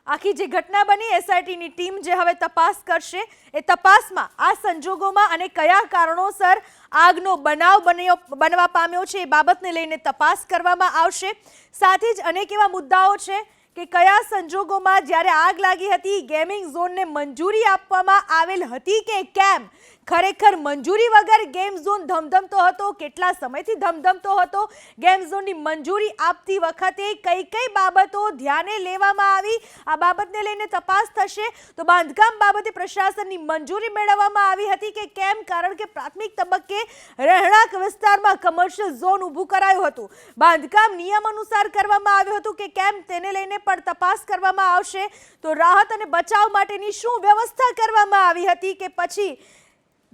આખી જે ઘટના બની એસઆઈટીની ટીમ જે હવે તપાસ કરશે એ તપાસમાં આ સંજોગોમાં અને કયા કારણોસર આગનો બનાવ બનવા પામ્યો છે એ બાબતને લઈને તપાસ કરવામાં આવશે। સાથે જ અનેક એવા મુદ્દાઓ છે કે કયા સંજોગોમાં જ્યારે આગ લાગી હતી ગેમિંગ ઝોનને મંજૂરી આપવામાં આવેલ હતી કે કેમ, ખરેખર મંજૂરી વગર ગેમ ઝોન ધમધમતો હતો, કેટલા સમયથી ધમધમતો હતો, ગેમ ઝોનની મંજૂરી આપતી વખતે કઈ કઈ બાબતો ધ્યાને લેવામાં આવી, આ બાબતને લઈને તપાસ થશે। તો બાંધકામ બાબતે પ્રશાસનની મંજૂરી મેળવવામાં આવી હતી કે કેમ, કારણ કે પ્રાથમિક તબક્કે રહેણાંક વિસ્તારમાં કમર્શિયલ ઝોન ઊભું કરાયું હતું, બાંધકામ નિયમ અનુસાર કરવામાં આવ્યું હતું કે કેમ, તેને લઈને પણ તપાસ કરવામાં આવશે। તો રાહત અને બચાવ માટેની શું વ્યવસ્થા કરવામાં આવી હતી કે પછી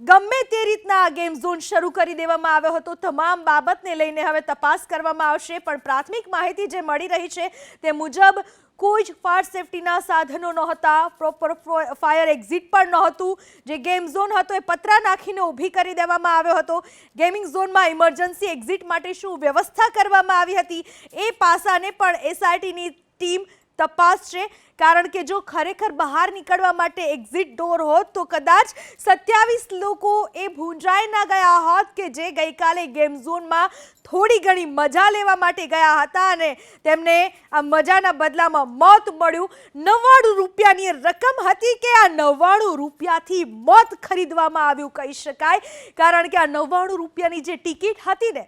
ગમે તે રીતના આ ગેમ ઝોન શરૂ કરી દેવામાં આવ્યો હતો, તમામ બાબતને લઈને હવે તપાસ કરવામાં આવશે। પણ પ્રાથમિક માહિતી જે મળી રહી છે તે મુજબ કોઈ જ ફાયર સેફટીના સાધનો નહોતા, પ્રોપર ફાયર એક્ઝિટ પણ નહોતું, જે ગેમ ઝોન હતો એ પતરા નાખીને ઊભી કરી દેવામાં આવ્યો હતો। ગેમિંગ ઝોનમાં ઇમરજન્સી એક્ઝિટ માટે શું વ્યવસ્થા કરવામાં આવી હતી એ પાસાને પણ એસઆઈટીની ટીમ તપાસશે, કારણ કે જો ખરેખર બહાર નીકળવા માટે એક્ઝિટ ડોર હોત તો કદાચ 27 લોકો એ ભૂંજાઈ ના ગયા હોત કે જે ગઈકાલે ગેમ ઝોનમાં થોડી ઘણી મજા લેવા માટે ગયા હતા અને તેમને આ મજાના બદલામાં મોત મળ્યું। 99 રૂપિયાની રકમ હતી કે આ 99 રૂપિયાથી મોત ખરીદવામાં આવ્યું કહી શકાય, કારણ કે આ 99 રૂપિયાની જે ટિકિટ હતી ને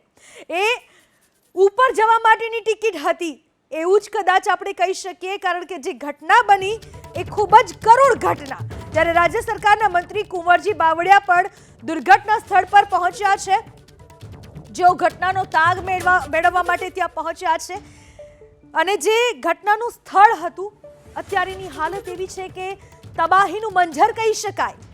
એ ઉપર જવા માટેની ટિકિટ હતી એવું જ કદાચ આપણે કહી શકીએ, કારણ કે જે ઘટના બની એ ખૂબ જ કરુણ ઘટના। જ્યારે રાજ્ય સરકારના મંત્રી કુંવરજી બાવળિયા પણ દુર્ઘટના સ્થળ પર પહોંચ્યા છે, જેઓ ઘટનાનો તાગ મેળવવા માટે ત્યાં પહોંચ્યા છે અને જે ઘટનાનું સ્થળ હતું અત્યારેની હાલત એવી છે કે તબાહીનું મંજર કહી શકાય।